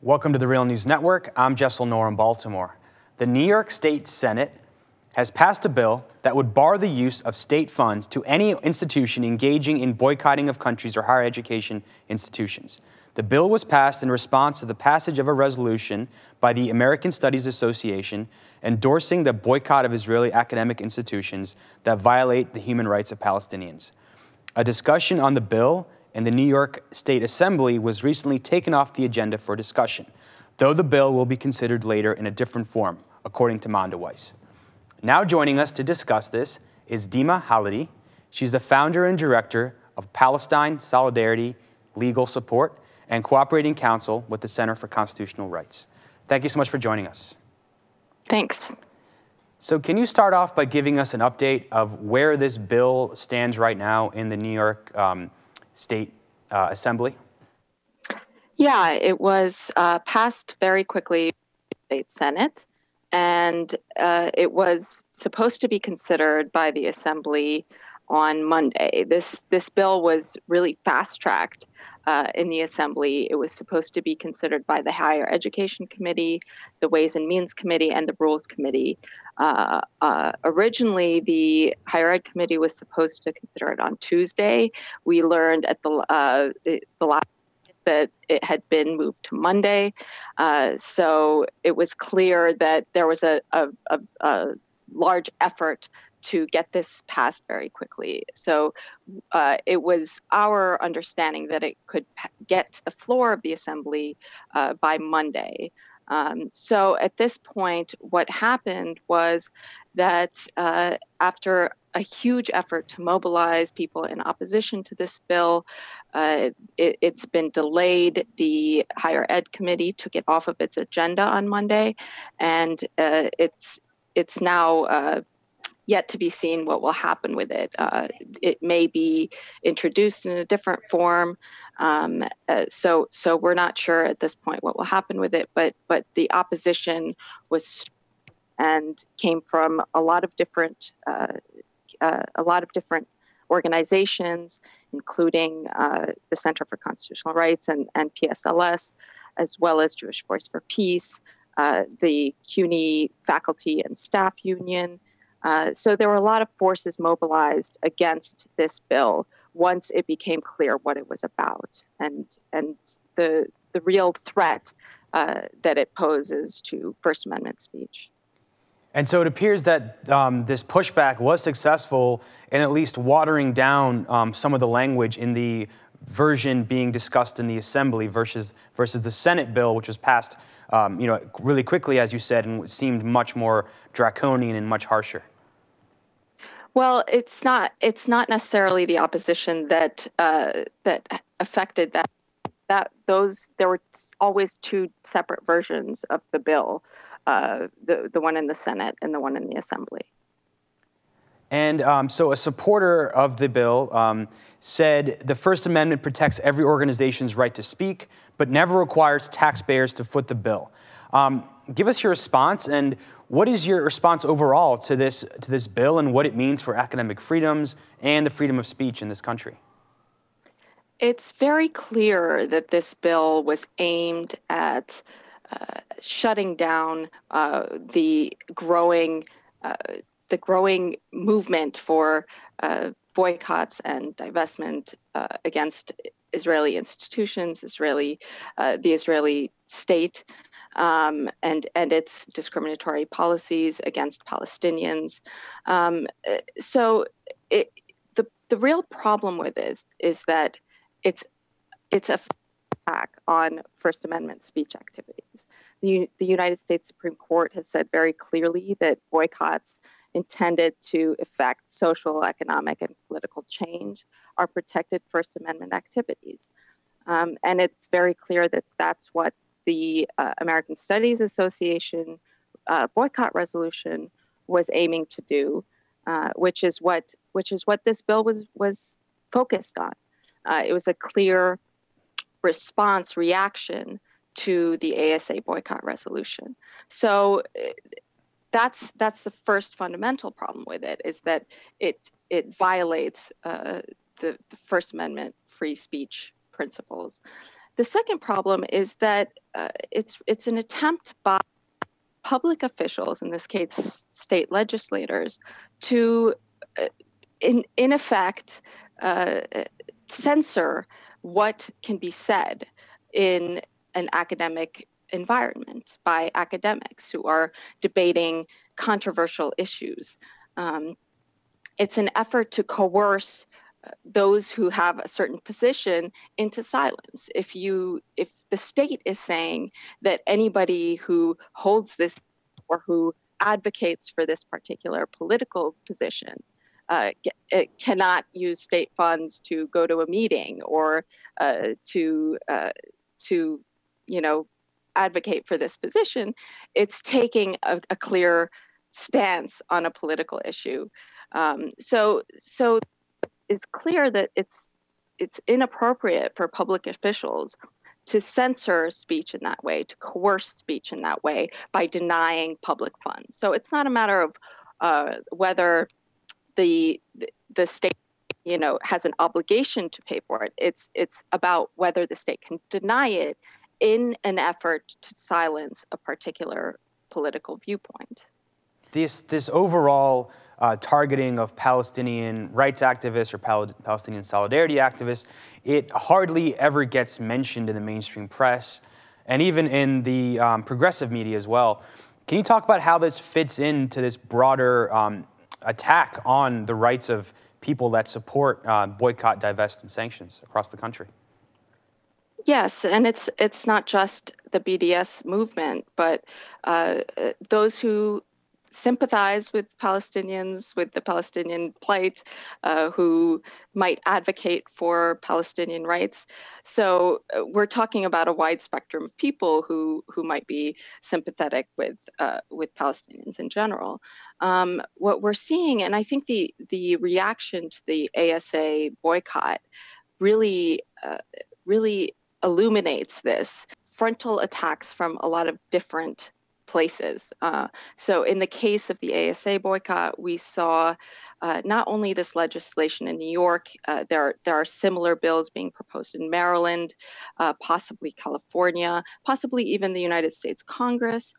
Welcome to the Real News Network. I'm Jessel Noor in Baltimore. The New York State Senate has passed a bill that would bar the use of state funds to any institution engaging in boycotting of countries or higher education institutions. The bill was passed in response to the passage of a resolution by the American Studies Association endorsing the boycott of Israeli academic institutions that violate the human rights of Palestinians. A discussion on the bill in the New York State Assembly was recently taken off the agenda for discussion, though the bill will be considered later in a different form, according to Mondoweiss. Now joining us to discuss this is Dima Khalidi. She's the founder and director of Palestine Solidarity Legal Support and Cooperating Counsel with the Center for Constitutional Rights. Thank you so much for joining us. Thanks. So can you start off by giving us an update of where this bill stands right now in the New York State Assembly? Yeah, it was passed very quickly in the State Senate, and it was supposed to be considered by the Assembly on Monday. This bill was really fast-tracked in the Assembly. It was supposed to be considered by the Higher Education Committee, the Ways and Means Committee, and the Rules Committee. Originally, the Higher Ed Committee was supposed to consider it on Tuesday. We learned at the last that it had been moved to Monday. So it was clear that there was a large effort to get this passed very quickly. So it was our understanding that it could get to the floor of the Assembly by Monday. So at this point, what happened was that after a huge effort to mobilize people in opposition to this bill, it's been delayed. The Higher Ed Committee took it off of its agenda on Monday, and it's now yet to be seen what will happen with it. It may be introduced in a different form. So we're not sure at this point what will happen with it, but the opposition was and came from a lot of different organizations, including the Center for Constitutional Rights and PSLS, as well as Jewish Voice for Peace, the CUNY Faculty and Staff Union. So there were a lot of forces mobilized against this bill once it became clear what it was about and the real threat that it poses to First Amendment speech. And so it appears that this pushback was successful in at least watering down some of the language in the version being discussed in the Assembly versus the Senate bill, which was passed really quickly, as you said, and seemed much more draconian and much harsher. Well, it's not necessarily the opposition that affected that. There were always two separate versions of the bill, the one in the Senate and the one in the Assembly. And so a supporter of the bill said the First Amendment protects every organization's right to speak, but never requires taxpayers to foot the bill. Give us your response, and what is your response overall to this bill and what it means for academic freedoms and the freedom of speech in this country? It's very clear that this bill was aimed at shutting down the growing movement for boycotts and divestment against Israeli institutions, the Israeli state, and its discriminatory policies against Palestinians. So the real problem with this is that it's a attack on First Amendment speech activities. The United States Supreme Court has said very clearly that boycotts intended to effect social, economic, and political change are protected First Amendment activities. And it's very clear that that's what the American Studies Association boycott resolution was aiming to do, which is what this bill was focused on. It was a clear reaction to the ASA boycott resolution. So that's the first fundamental problem with it, is that it violates the First Amendment free speech principles. The second problem is that it's an attempt by public officials, in this case state legislators, to in effect censor what can be said in an academic environment by academics who are debating controversial issues. It's an effort to coerce those who have a certain position into silence. If the state is saying that anybody who holds this or who advocates for this particular political position it cannot use state funds to go to a meeting or to advocate for this position, it's taking a clear stance on a political issue. So it's clear that it's inappropriate for public officials to censor speech in that way, to coerce speech in that way by denying public funds. So it's not a matter of whether the state, has an obligation to pay for it. It's about whether the state can deny it in an effort to silence a particular political viewpoint. This overall targeting of Palestinian rights activists or Palestinian solidarity activists, it hardly ever gets mentioned in the mainstream press and even in the progressive media as well. Can you talk about how this fits into this broader attack on the rights of people that support boycott, divest, and sanctions across the country? Yes, and it's not just the BDS movement, but those who sympathize with Palestinians, with the Palestinian plight, who might advocate for Palestinian rights. So we're talking about a wide spectrum of people who might be sympathetic with Palestinians in general. What we're seeing, and I think the reaction to the ASA boycott really illuminates this. Frontal attacks from a lot of different places. So in the case of the ASA boycott, we saw not only this legislation in New York, there are similar bills being proposed in Maryland, possibly California, possibly even the United States Congress.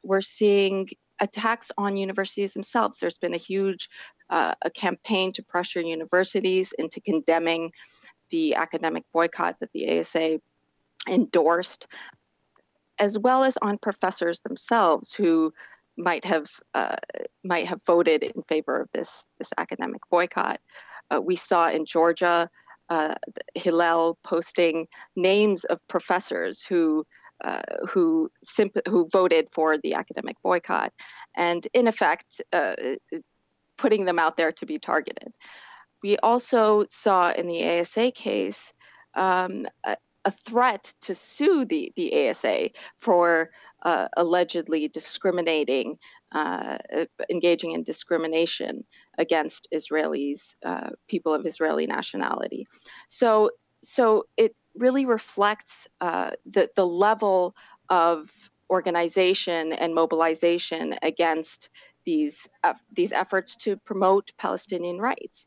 We're seeing attacks on universities themselves. There's been a huge a campaign to pressure universities into condemning the academic boycott that the ASA endorsed, as well as on professors themselves who might have voted in favor of this academic boycott. We saw in Georgia Hillel posting names of professors who voted for the academic boycott, and in effect putting them out there to be targeted. We also saw in the ASA case a threat to sue the ASA for allegedly discriminating, engaging in discrimination against Israelis, people of Israeli nationality. So it really reflects the level of organization and mobilization against these efforts to promote Palestinian rights.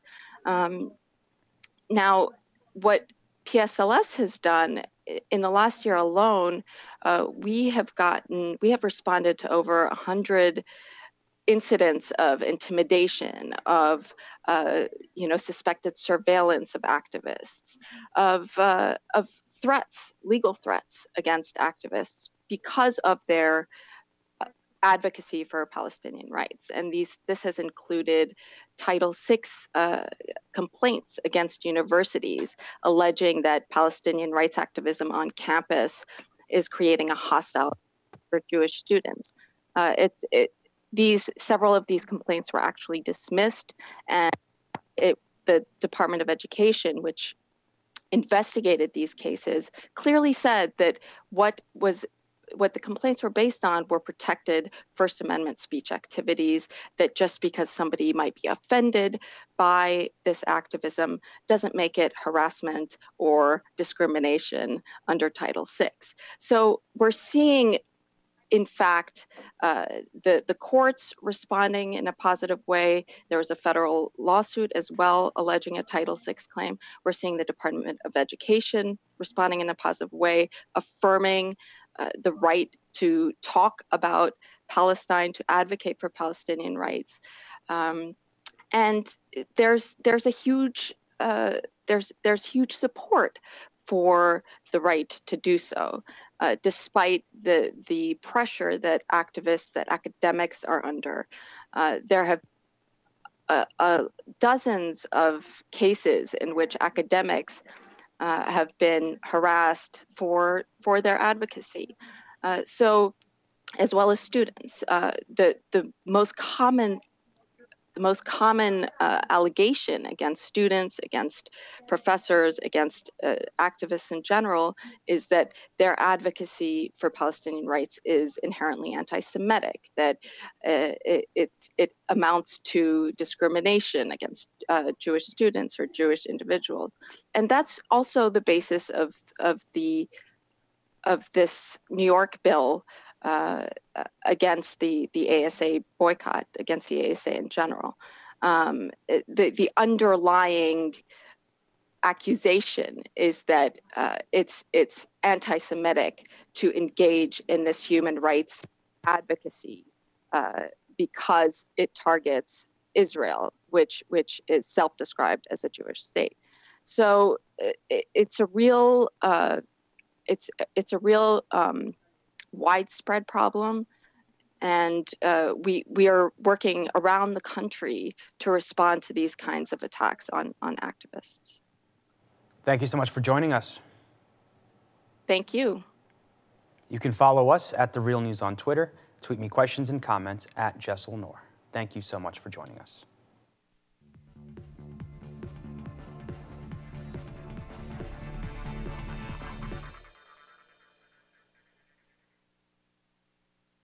Now, what PSLS has done in the last year alone, we have responded to over 100 incidents of intimidation, of suspected surveillance of activists, of threats, legal threats against activists because of their advocacy for Palestinian rights. And this has included Title VI complaints against universities alleging that Palestinian rights activism on campus is creating a hostile for Jewish students. Several of these complaints were actually dismissed, and the Department of Education, which investigated these cases, clearly said that what the complaints were based on were protected First Amendment speech activities, that just because somebody might be offended by this activism doesn't make it harassment or discrimination under Title VI. So we're seeing in fact, the courts responding in a positive way. There was a federal lawsuit as well alleging a Title VI claim. We're seeing the Department of Education responding in a positive way, affirming the right to talk about Palestine, to advocate for Palestinian rights. And there's a huge there's huge support for the right to do so, despite the pressure that activists, that academics are under. There have dozens of cases in which academics have been harassed for their advocacy. So, as well as students, the most common allegation against students, against professors, against activists in general is that their advocacy for Palestinian rights is inherently anti-Semitic, that it amounts to discrimination against Jewish students or Jewish individuals. And that's also the basis of this New York bill against the ASA boycott, against the ASA in general. The underlying accusation is that it's anti-Semitic to engage in this human rights advocacy because it targets Israel, which is self-described as a Jewish state. So it's a real widespread problem, and we are working around the country to respond to these kinds of attacks on activists. Thank you so much for joining us. Thank you. You can follow us at The Real News on Twitter. Tweet me questions and comments at Jessel Noor. Thank you so much for joining us.